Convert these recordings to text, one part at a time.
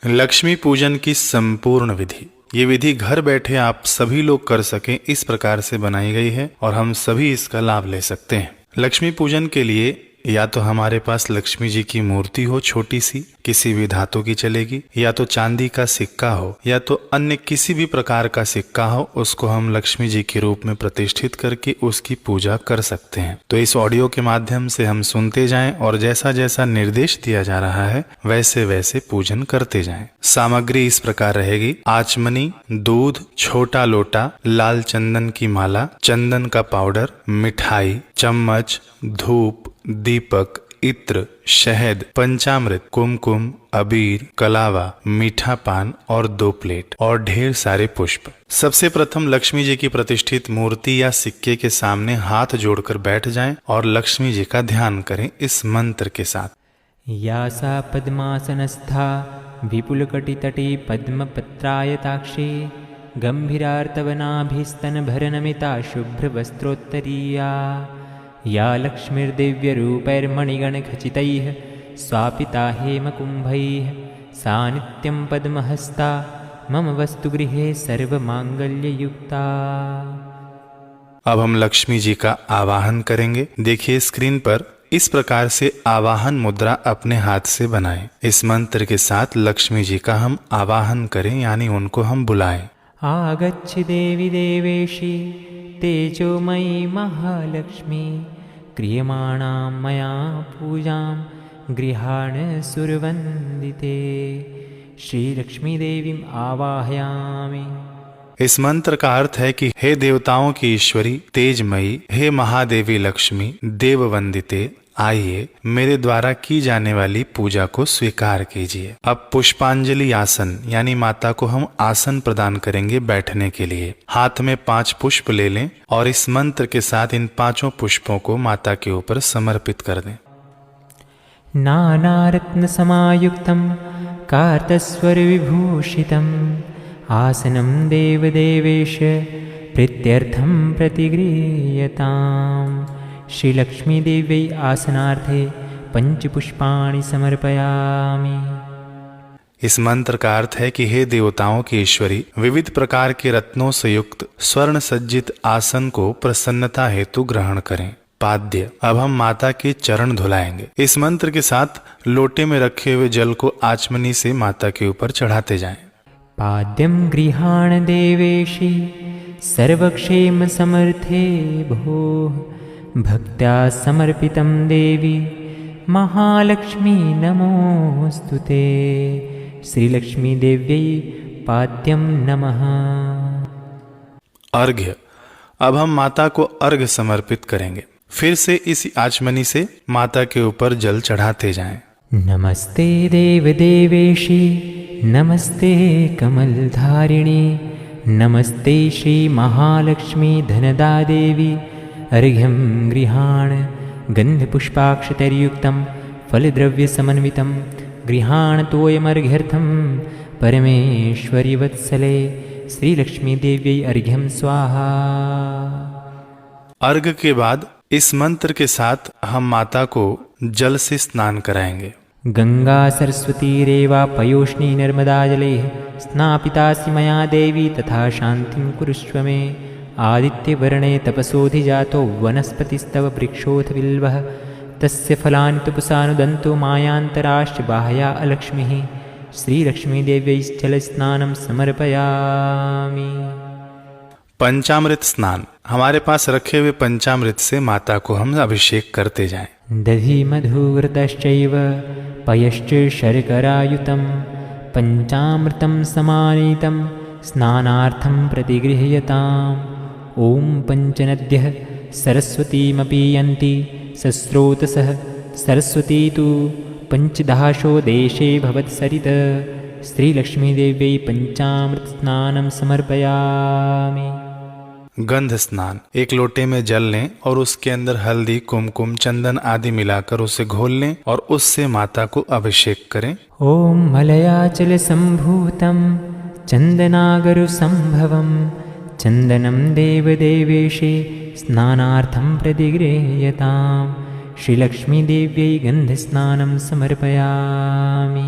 लक्ष्मी पूजन की संपूर्ण विधि। ये विधि घर बैठे आप सभी लोग कर सकें इस प्रकार से बनाई गई है और हम सभी इसका लाभ ले सकते हैं। लक्ष्मी पूजन के लिए या तो हमारे पास लक्ष्मी जी की मूर्ति हो छोटी सी, किसी भी धातु की चलेगी, या तो चांदी का सिक्का हो, या तो अन्य किसी भी प्रकार का सिक्का हो, उसको हम लक्ष्मी जी के रूप में प्रतिष्ठित करके उसकी पूजा कर सकते हैं। तो इस ऑडियो के माध्यम से हम सुनते जाएं और जैसा जैसा निर्देश दिया जा रहा है वैसे वैसे पूजन करते जाएं। सामग्री इस प्रकार रहेगी: आचमनी, दूध, छोटा लोटा, लाल चंदन की माला, चंदन का पाउडर, मिठाई, चम्मच, धूप, दीपक, इत्र, शहद, पंचामृत, कुमकुम, अबीर, कलावा, मीठा पान और 2 प्लेट और ढेर सारे पुष्प। सबसे प्रथम लक्ष्मी जी की प्रतिष्ठित मूर्ति या सिक्के के सामने हाथ जोड़कर बैठ जाएं और लक्ष्मी जी का ध्यान करें इस मंत्र के साथ। या सा पद्मासनस्था विपुलकटितटे पद्मपत्रायताक्षी गंभीरार्तवनाभिस्तनभरनमिता शुभ्रवस्त्रोत्तरीया या लक्ष्मीर्दिव्यरूपैर्मणिगणखचितैः स्वापिता हेमकुम्भैः सा नित्यं पद्महस्ता मम वस्तुगृहे सर्वमांगल्ययुक्ता। अब हम लक्ष्मी जी का आवाहन करेंगे। देखिए स्क्रीन पर इस प्रकार से आवाहन मुद्रा अपने हाथ से बनाएं। इस मंत्र के साथ लक्ष्मी जी का हम आवाहन करें, यानी उनको हम बुलाएं। आगच्छि देवी देवेशी तेजोमयी महालक्ष्मी क्रियमाणां मया पूजां गृहाण सुरवन्दिते श्रीलक्ष्मीदेवीम् आवाहयामि। इस मंत्र का अर्थ है कि हे देवताओं की ईश्वरी तेजमयी, हे महादेवी लक्ष्मी देववंदिते, आइए मेरे द्वारा की जाने वाली पूजा को स्वीकार कीजिए। अब पुष्पांजलि आसन यानी माता को हम आसन प्रदान करेंगे बैठने के लिए। हाथ में 5 पुष्प ले लें और इस मंत्र के साथ इन 5 पुष्पों को माता के ऊपर समर्पित कर दें। नानारत्न समायुक्तं कार्तस्वर विभूषितं आसनं देवदेवेश प्रीत्यर्थं प्रतिगृह्यताम्। श्रीलक्ष्मीदेव्यै आसनार्थे 5 पुष्पाणि समर्पयामि। इस मंत्र का अर्थ है कि हे देवताओं की ईश्वरी विविध प्रकार के रत्नों से युक्त स्वर्ण सज्जित आसन को प्रसन्नता हेतु ग्रहण करें। पाद्य। अब हम माता के चरण धुलाएंगे। इस मंत्र के साथ लोटे में रखे हुए जल को आचमनी से माता के ऊपर चढ़ाते जाएं। पाद्यं गृहाण देवेशी सर्वक्षेम समर्थे भोः भक्त्या समर्पितं देवी महालक्ष्मी नमोस्तुते श्रीलक्ष्मी देव्यै पाद्यं नमः। अर्घ्य। अब हम माता को अर्घ्य समर्पित करेंगे। फिर से इसी आचमनी से माता के ऊपर जल चढ़ाते जाएं। नमस्ते देवदेवेशी नमस्ते कमलधारिणी नमस्ते श्री महालक्ष्मी धनदा देवी अर्घ्यं गृहाण गन्धपुष्पाक्षतैर्युक्तं फलद्रव्यसमन्वितं गृहाण तोयमर्घ्यर्थं परमेश्वरी वत्सले श्रीलक्ष्मीदेव्यै अर्घ्यं स्वाहा। अर्घ्य के बाद इस मंत्र के साथ हम माता को जल से स्नान कराएंगे। गंगा सरस्वती रेवा पयोष्णी नर्मदा जले स्नापितासि मया देवी तथा शान्तिं कुरुष्व मे। आदित्यवर्णे तपसोऽधिजातो वनस्पतिस्तव वृक्षोऽथ बिल्वः तस्य फलानि तपसानुदन्तो मायान्तराश्च बाह्या अलक्ष्मीः श्रीलक्ष्मीदेव्यै जलस्नानं समर्पयामि। पंचामृत स्नान। हमारे पास रखे हुए पंचामृत से माता को हम अभिषेक करते जाएं। दधि मधुघृतश्चैव पयश्च शर्करायुतं पंचामृतं समानीतं स्नानार्थं प्रतिगृह्यताम्। ॐ पञ्चनद्यः सरस्वतीमपि यन्ति सस्रोतसः सरस्वती तु पञ्चदाशो देशे भवत्सरित श्रीलक्ष्मीदेव्यै पंचामृत स्नानं समर्पयामि। गंध स्नान। एक लोटे में जल लें और उसके अंदर हल्दी, कुमकुम, चंदन आदि मिलाकर उसे घोल लें और उससे माता को अभिषेक करें। ओम मलयाचल संभूतं चंदनागरु संभवं चंदनं देवदेवेशे स्नानार्थं प्रतिगृह्यताम्। श्रीलक्ष्मीदेव्यै गन्धस्नानं समर्पयामि।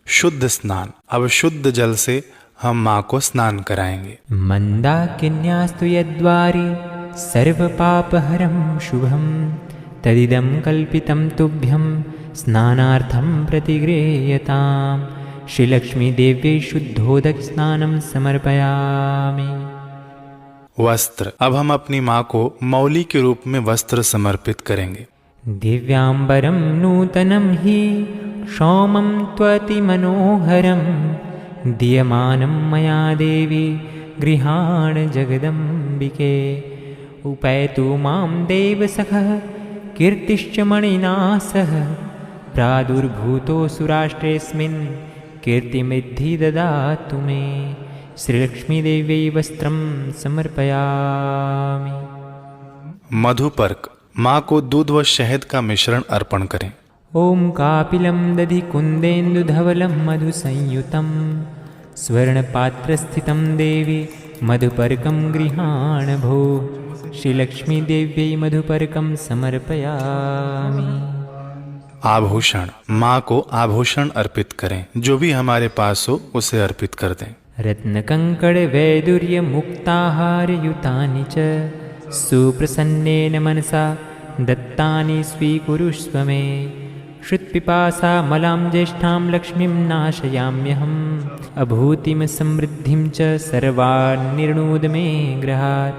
शुद्ध स्नान। अब शुद्ध जल से हम माँ को स्नान कराएंगे। मन्दाकिन्यास्तु यद्वारि सर्वपापहरं शुभं तदिदं कल्पितं तुभ्यं स्नानार्थं प्रतिगृह्यताम्। श्रीलक्ष्मीदेव्यै शुद्धोदक स्नानं समर्पयामि। वस्त्र। अब हम अपनी माँ को मौली के रूप में वस्त्र समर्पित करेंगे। दिव्याम्बरं नूतनं हि सौमं त्वतिमनोहरं दीयमानं मया देवी गृहाण जगदम्बिके। उपैतु मां देवसखः कीर्तिश्च मणिना सह प्रादुर्भूतो सुराष्ट्रेऽस्मिन् कीर्तिमिद्धि ददातु मे। श्रीलक्ष्मीदेव्यै वस्त्रं समर्पयामि। मधुपर्क। माँ को दूध व शहद का मिश्रण अर्पण करें। ॐ कापिलं दधि कुन्देन्दुधवलं मधुसंयुतं स्वर्णपात्रस्थितं देवी मधुपर्कं गृहाण भो। श्रीलक्ष्मीदेव्यै मधुपर्कं समर्पयामि। आभूषण। माँ को आभूषण अर्पित करें। जो भी हमारे पास हो उसे अर्पित कर दें। रत्नकङ्कणवैदुर्यमुक्ताहारयुतानि च सुप्रसन्नेन मनसा दत्तानि स्वीकुरुष्व मे। श्रुत्पिपासामलां ज्येष्ठां लक्ष्मीं नाशयाम्यहम् अभूतिं समृद्धिं च सर्वान् निर्णोद मे गृहात्।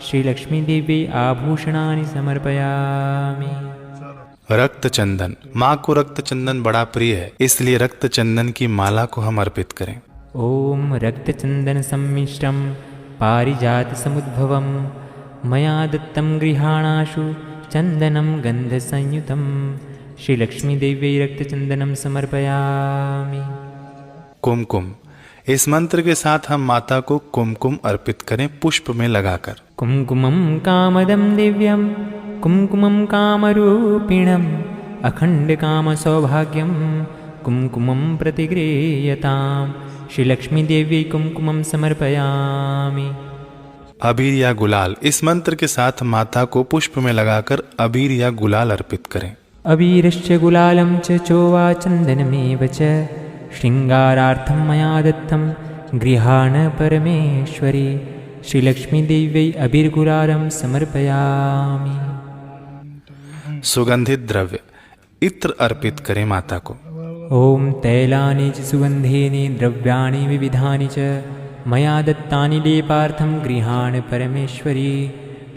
श्रीलक्ष्मीदेव्यै आभूषणानि समर्पयामि। रक्त चंदन। माँ को रक्त चंदन बड़ा प्रिय है, इसलिए रक्त चंदन की माला को हम अर्पित करें। ॐ रक्तचन्दनसम्मिश्रं पारिजातसमुद्भवं मया दत्तं गृहाणाशु चन्दनं गन्धसंयुतं। श्रीलक्ष्मीदेव्यै रक्तचन्दनं समर्पयामि। कुमकुम। इस मंत्र के साथ हम माता को कुमकुम अर्पित करें पुष्प में लगाकर। कुमकुमं कामदं दिव्यं कुमकुमं कामरूपिणम् अखण्डकामसौभाग्यं कुमकुमं प्रतिगृह्यताम्। श्रीलक्ष्मीदेव्यै कुमकुमं समर्पयामि। अबीर या गुलाल। इस मंत्र के साथ माता को पुष्प में लगाकर अबीर या गुलाल अर्पित करें। अबीरश्च गुलालं च चोवाचन्दनमेव च शृङ्गारार्थं मया दत्तं गृहाण परमेश्वरी। श्रीलक्ष्मीदेव्यै अबीरगुलालं समर्पयामि। सुगंधित द्रव्य। इत्र अर्पित करें माता को। ॐ तैलानि च सुगन्धीनि द्रव्याणि विविधानि च मया दत्तानि लेपार्थं गृहाण परमेश्वरी।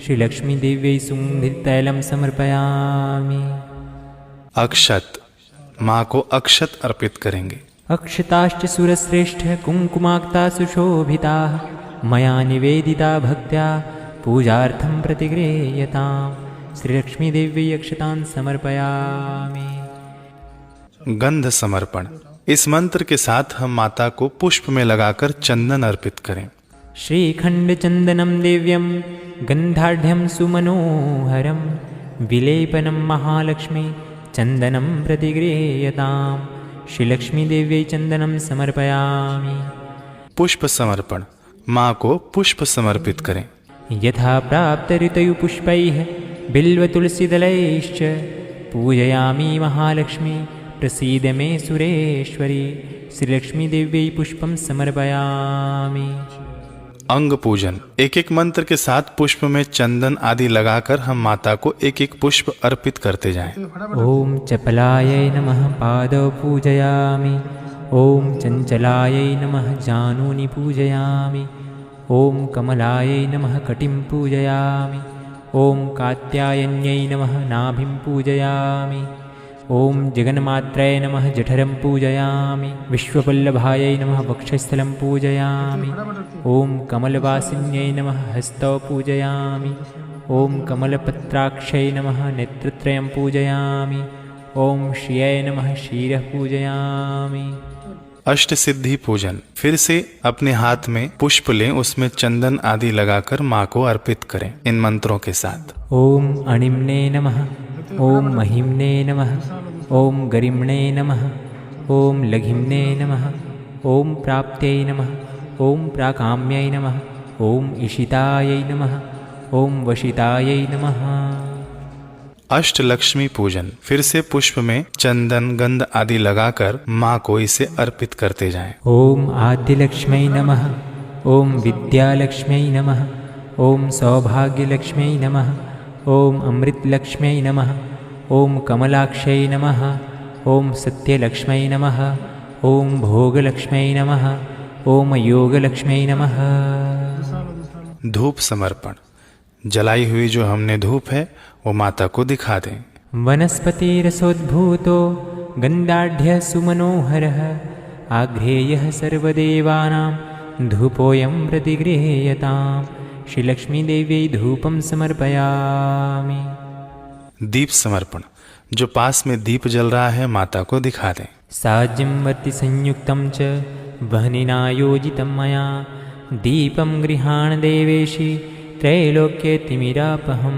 श्रीलक्ष्मीदेव्यै सुगन्धितैलं समर्पयामि। अक्षत। माँ को अक्षत अर्पित करेंगे। अक्षताश्च सुरश्रेष्ठ कुङ्कुमाक्ता सुशोभिताः मया निवेदिता भक्त्या पूजार्थं प्रतिगृह्यताम्। श्रीलक्ष्मीदेव्यै अक्षतान् समर्पयामि। गंध समर्पण। इस मंत्र के साथ हम माता को पुष्प में लगाकर चंदन अर्पित करें। श्रीखण्डचन्दनं दिव्यं गन्धाढ्यं सुमनोहरं विलेपनं महालक्ष्मी चन्दनं प्रतिगृह्यताम्। श्रीलक्ष्मीदेव्यै चन्दनं समर्पयामि। पुष्प समर्पण। माँ को पुष्प समर्पित करें। यथा प्राप्तऋतुपुष्पैः बिल्वतुलसीदलैश्च पूजयामि महालक्ष्मी प्रसीद मे सुरेश्वरी। श्रीलक्ष्मीदेव्यै पुष्पं समर्पयामि। अंग पूजन। एक एक मंत्र के साथ पुष्प में चंदन आदि लगाकर हम माता को एक एक पुष्प अर्पित करते जाएं। ॐ चपलायै नमः पादौ पूजयामि। ॐ चञ्चलायै नमः जानूनि पूजयामि। ॐ कमलायै नमः कटिं पूजयामि। ॐ कात्यायन्यै नमः नाभिं पूजयामि। ॐ जगन्मात्रै नमः जठरं पूजयामि। विश्ववल्लभायै नमः वक्षस्थलं पूजयामि। ॐ कमलवासिन्यै नमः हस्तौ पूजयामि। ॐ कमलपत्राक्षै नमः नेत्रत्रयं पूजयामि। ॐ श्रियै नमः शिरः पूजयामि। अष्ट सिद्धि पूजन। फिर से अपने हाथ में पुष्प लें, उसमें चंदन आदि लगाकर माँ को अर्पित करें इन मंत्रों के साथ। ॐ अणिम्ने नमः। ॐ महिम्ने नमः। ॐ गरिम्णे नमः। ॐ लघिम्ने नमः। ॐ प्राप्त्यै नमः। ॐ प्राकाम्यै नमः। ॐ इशितायै नमः। ॐ वशितायै नमः। अष्टलक्ष्मी पूजन। फिर से पुष्प में चंदन गंध आदि लगाकर माँ को इसे अर्पित करते जाएं। ॐ आद्यलक्ष्म्यै नमः। ॐ विद्यालक्ष्म्यै नमः। ॐ सौभाग्यलक्ष्म्यै नमः। ॐ अमृतलक्ष्म्यै नमः। ॐ कमलाक्ष्यै नमः। ॐ सत्यलक्ष्म्यै नमः। ॐ भोगलक्ष्म्यै नमः। ॐ योगलक्ष्म्यै नमः। धूप समर्पण। जलाई हुई जो हमने धूप है वो माता को दिखा दें। वनस्पतिरसोद्भूतो गन्धाढ्यः सुमनोहरः आघ्रेयः सर्वदेवानां धूपोऽयं प्रतिगृह्यताम्। श्रीलक्ष्मीदेव्यै धूपं समर्पयामि। दीप समर्पण। जो पास में दीप जल रहा है माता को दिखा दें। साज्यं वर्ति संयुक्तं च वह्निना योजितं मया दीपं गृहाण देवेशि त्रैलोक्यतिमिरापहं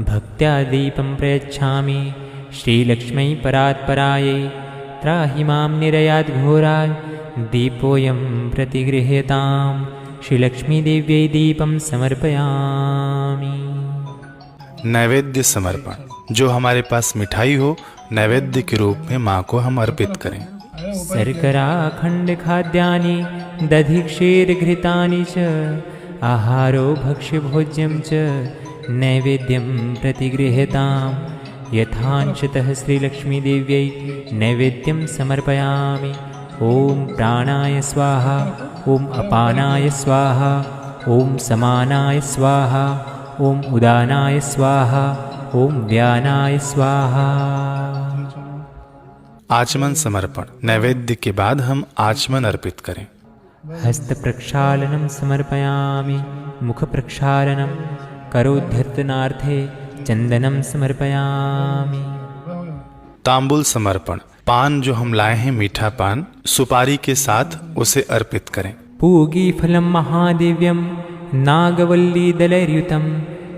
भक्त्या दीपं प्रयच्छामि श्रीलक्ष्मै परात्परायै त्राहि मां निरयाद् घोराय दीपोऽयं प्रतिगृह्यताम्। श्रीलक्ष्मीदेव्यै दीपं समर्पयामि। नैवेद्य समर्पण। जो हमारे पास मिठाई हो नैवेद्य के रूप में माँ को हम अर्पित करें। शर्करा खंड खाद्यानि दधि क्षीर घृतानि च आहारो भक्ष्य भोज्यं च नैवेद्यं प्रतिगृह्यताम्। यथांशतः श्रीलक्ष्मीदेव्यै नैवेद्यं समर्पयामि। ॐ प्राणाय स्वाहा। ॐ अपानाय स्वाहा। ॐ समानाय स्वाहा। ॐ उदानाय स्वाहा। ॐ व्यानाय स्वाहा। आचमन समर्पण। नैवेद्य के बाद हम आचमन अर्पित करें। हस्त प्रक्षालनं समर्पयामि। मुख प्रक्षालनं करोध्यर्तनार्थे चंदनं समर्पयामि। तांबूल समर्पण। पान जो हम लाए हैं मीठा पान सुपारी के साथ उसे अर्पित करें। पूगीफलं महादिव्यं नागवल्लीदलैर्युतं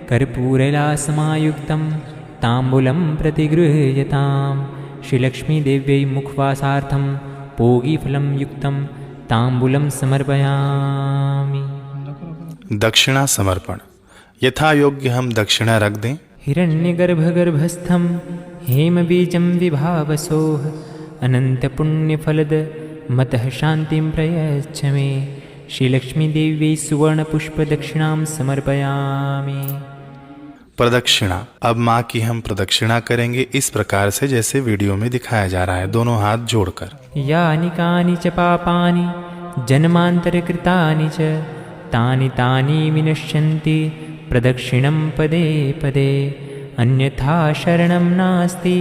कर्पूरलासमायुक्तं ताम्बूलं प्रतिगृह्यताम्। श्रीलक्ष्मीदेव्यै मुखवासार्थं पूगीफलं युक्तं ताम्बूलं समर्पयामि। दक्षिणा समर्पण। यथा योग्य हम दक्षिणा रख दें। हिरण्यगर्भगर्भस्थं हेमबीजं विभावसोः अनन्तपुण्यफलद मतः शान्तिं प्रयच्छ मे। श्रीलक्ष्मीदेव्यै सुवर्णपुष्पदक्षिणां समर्पयामि। प्रदक्षिणा। अब माँ की हम प्रदक्षिणा करेंगे इस प्रकार से जैसे वीडियो में दिखाया जा रहा है, दोनों हाथ जोड़कर। यानि कानि च पापानि जन्मान्तरकृतानि च तानि तानि विनश्यन्ति प्रदक्षिणं पदे पदे। अन्यथा शरणं नास्ति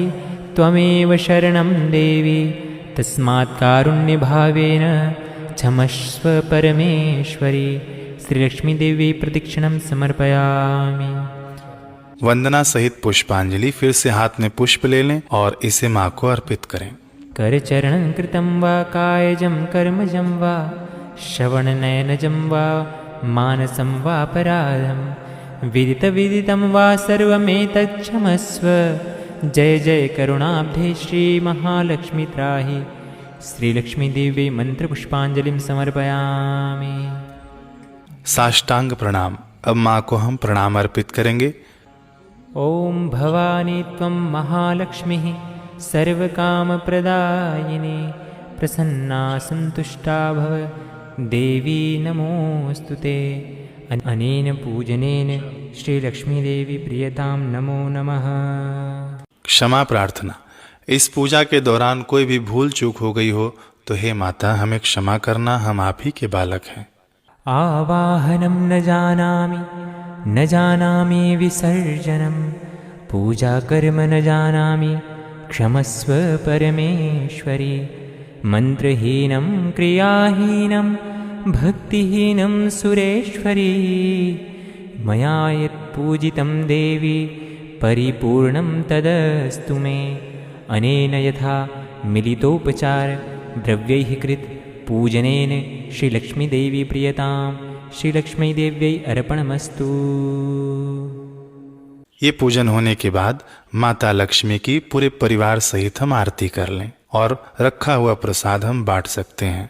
त्वमेव शरणं देवी तस्मात् कारुण्यभावेन क्षमस्व परमेश्वरी। श्रीलक्ष्मीदेवी प्रदक्षिणं समर्पयामि। वंदना सहित पुष्पांजलि। फिर से हाथ में पुष्प ले लें और इसे माँ को अर्पित करें। करचरणं कृतं वा कायजं कर्मजं वा श्रवणनयनजं वा मानसं वापराधं विदितं वा सर्वमेतच्छमस्व। जय जय करुणाब्धे श्री महालक्ष्मी त्राहि। श्रीलक्ष्मीदेवी मंत्रपुष्पांजलिं समर्पयामि। साष्टांग प्रणाम। अब माँ को हम प्रणाम अर्पित करेंगे। ॐ भवानी त्वं महालक्ष्मीः सर्वकामप्रदायिनी प्रसन्ना सन्तुष्टा भव देवी नमोऽस्तु ते। अनेन पूजनेन श्रीलक्ष्मीदेवी प्रियतां नमो नमः। क्षमा प्रार्थना। इस पूजा के दौरान कोई भी भूल चूक हो गई हो तो हे माता हमें क्षमा करना, हम आप ही के बालक हैं। आवाहनं न जानामि विसर्जनं पूजा कर्म न जानामि क्षमस्व परमेश्वरी। मंत्रहीनं क्रियाहीनं भक्तिहीनं सुरेश्वरी। मया यत्पूजितं देवी परिपूर्णं तदस्तु मे। अनेन यथा मिलितोपचार द्रव्यैः कृत पूजनेन श्रीलक्ष्मीदेवी प्रियताम्। श्रीलक्ष्मीदेव्यै अर्पणमस्तु। ये पूजन होने के बाद माता लक्ष्मी की पूरे परिवार सहित हम आरती कर लें और रखा हुआ प्रसाद हम बांट सकते हैं।